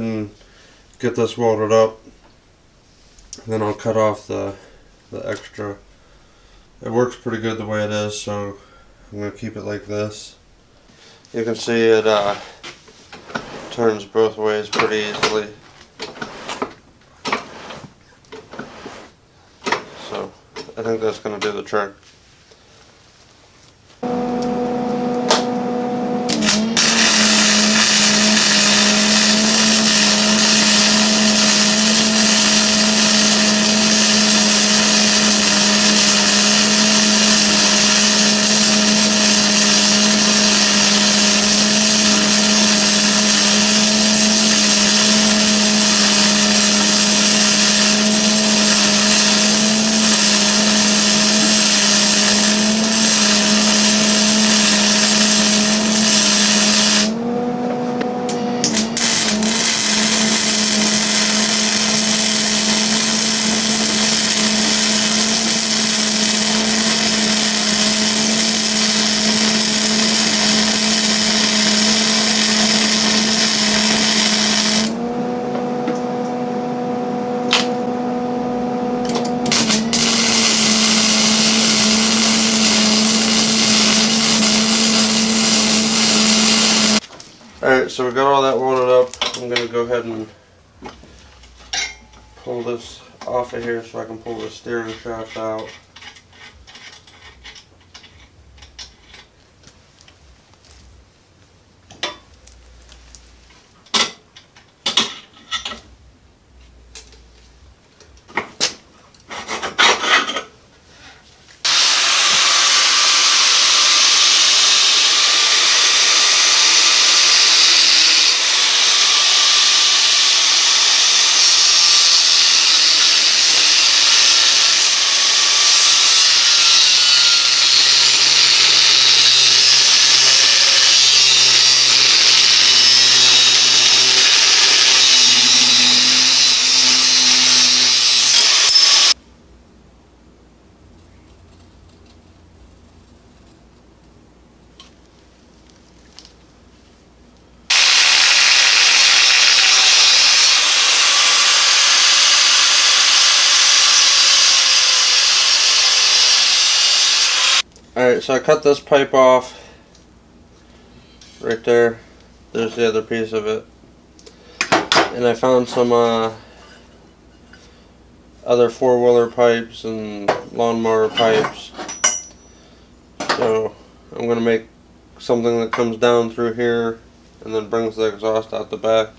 and get this welded up. Then I'll cut off the extra. It works pretty good the way it is, so I'm going to keep it like this. You can see it turns both ways pretty easily. So I think that's going to do the trick. Alright, so we got all that welded up. I'm going to go ahead and pull this off of here so I can pull the steering shaft out. Alright, so I cut this pipe off right there. There's the other piece of it. And I found some other four-wheeler pipes and lawnmower pipes. So I'm going to make something that comes down through here and then brings the exhaust out the back.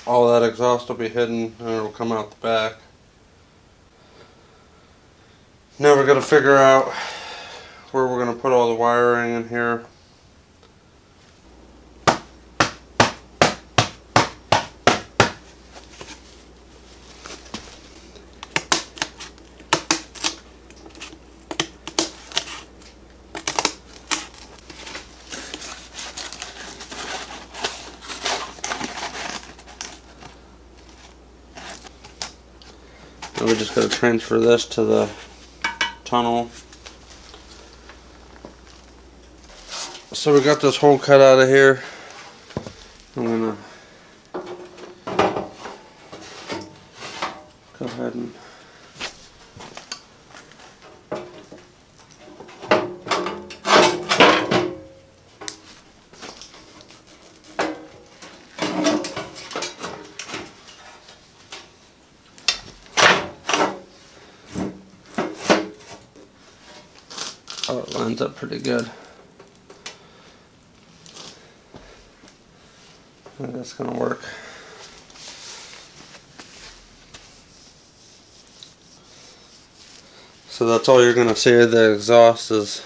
all that exhaust will be hidden and it'll come out the back. Now we're going to figure out where we're going to put all the wiring in here. And we just got to transfer this to the tunnel. So we got this hole cut out of here. I'm gonna go ahead and oh, it lines up pretty good. I think that's gonna work. So that's all you're gonna see of the exhaust is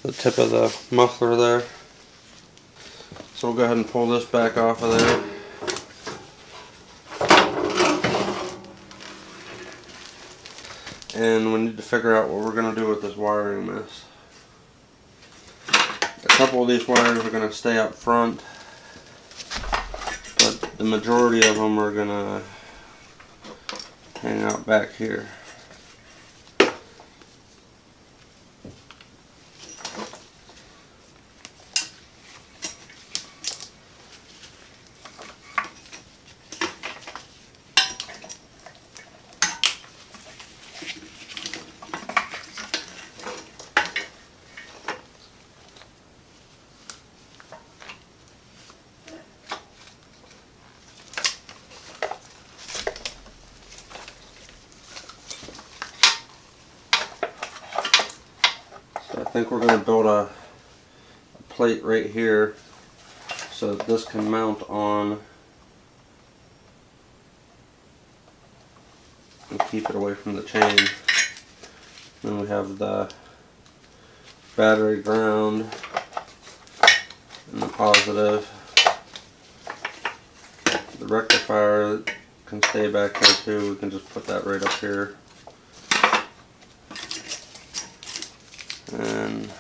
the tip of the muffler there. So we'll go ahead and pull this back off of there. And we need to figure out what we're gonna do with this wiring mess. A couple of these wires are gonna stay up front, but the majority of them are gonna hang out back here. I think we're going to build a plate right here so that this can mount on and keep it away from the chain. Then we have the battery ground and the positive. The rectifier can stay back here too. We can just put that right up here. And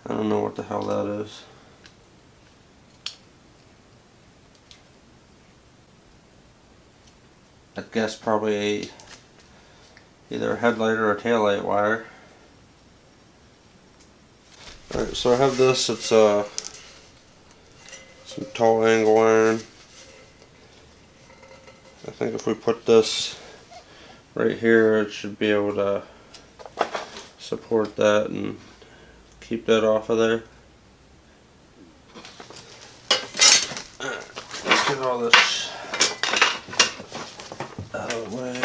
I don't know what the hell that is. I guess probably either a headlight or a taillight wire. Alright, so I have this. It's some tall angle iron. I think if we put this right here, it should be able to support that and keep that off of there. Let's get all this out of the way.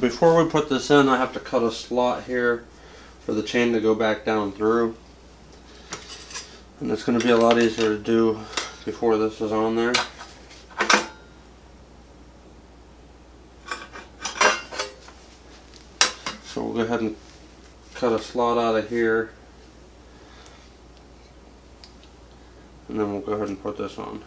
Before we put this in, I have to cut a slot here for the chain to go back down through, and it's going to be a lot easier to do before this is on there. So we'll go ahead and cut a slot out of here, and then we'll go ahead and put this on.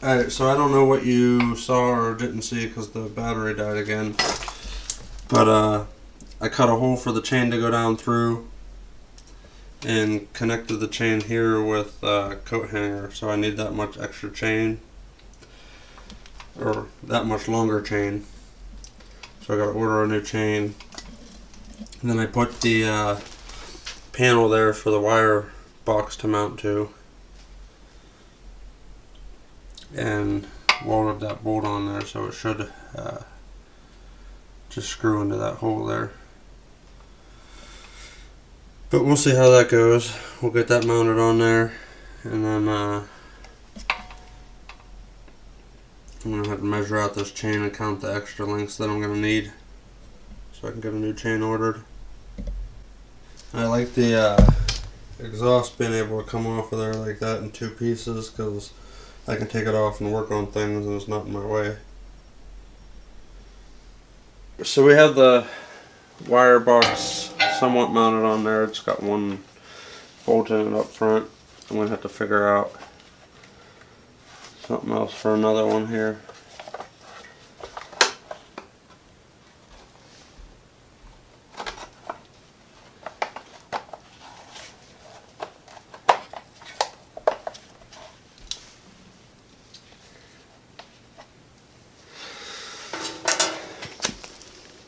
Alright, so I don't know what you saw or didn't see because the battery died again. But I cut a hole for the chain to go down through. and connected the chain here with a coat hanger, so I need that much extra chain, or that much longer chain. So I gotta order a new chain. And then I put the panel there for the wire box to mount to, and welded that bolt on there, so it should just screw into that hole there. But we'll see how that goes. We'll get that mounted on there, and then I'm gonna have to measure out this chain and count the extra lengths that I'm gonna need, so I can get a new chain ordered. I like the exhaust being able to come off of there like that in two pieces, because I can take it off and work on things and it's not in my way. So we have the wire box somewhat mounted on there. It's got one bolt in it up front. I'm going to have to figure out something else for another one here.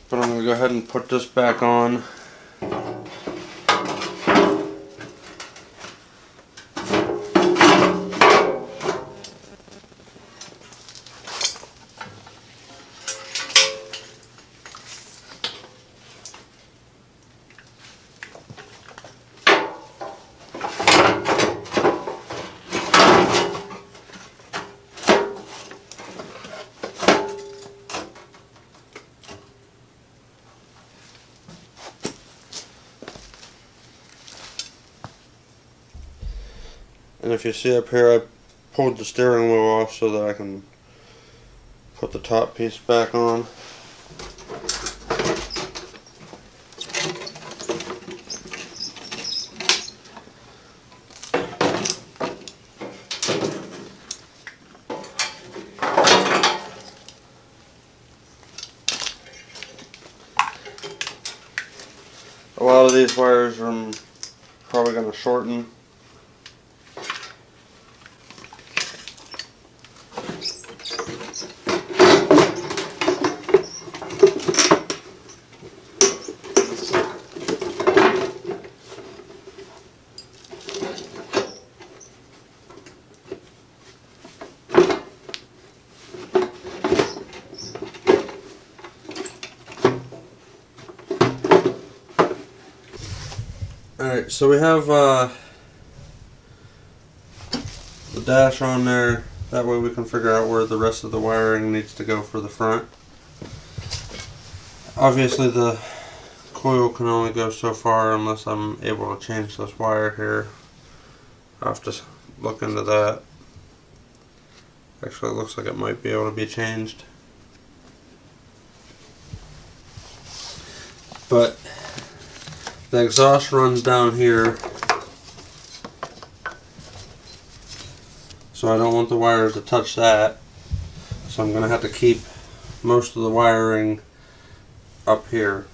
But I'm going to go ahead and put this back on. And if you see up here, I pulled the steering wheel off so that I can put the top piece back on. A lot of these wires I'm probably going to shorten. Alright, so we have the dash on there. That way we can figure out where the rest of the wiring needs to go for the front. Obviously the coil can only go so far unless I'm able to change this wire here. I'll have to look into that. Actually, it looks like it might be able to be changed. But the exhaust runs down here, so I don't want the wires to touch that. So I'm going to have to keep most of the wiring up here.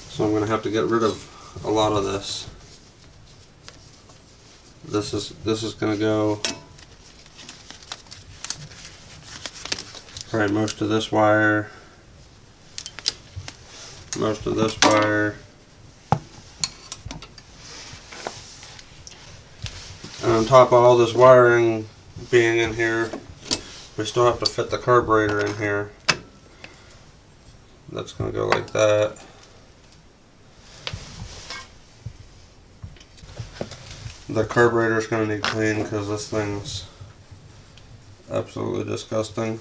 So I'm going to have to get rid of a lot of this. This is going to go probably most of this wire. Most of this wire, and on top of all this wiring being in here, we still have to fit the carburetor in here. That's going to go like that. The carburetor is going to need clean because this thing's absolutely disgusting.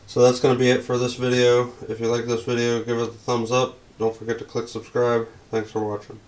So that's going to be it for this video. If you like this video, give it a thumbs up. Don't forget to click subscribe. Thanks for watching.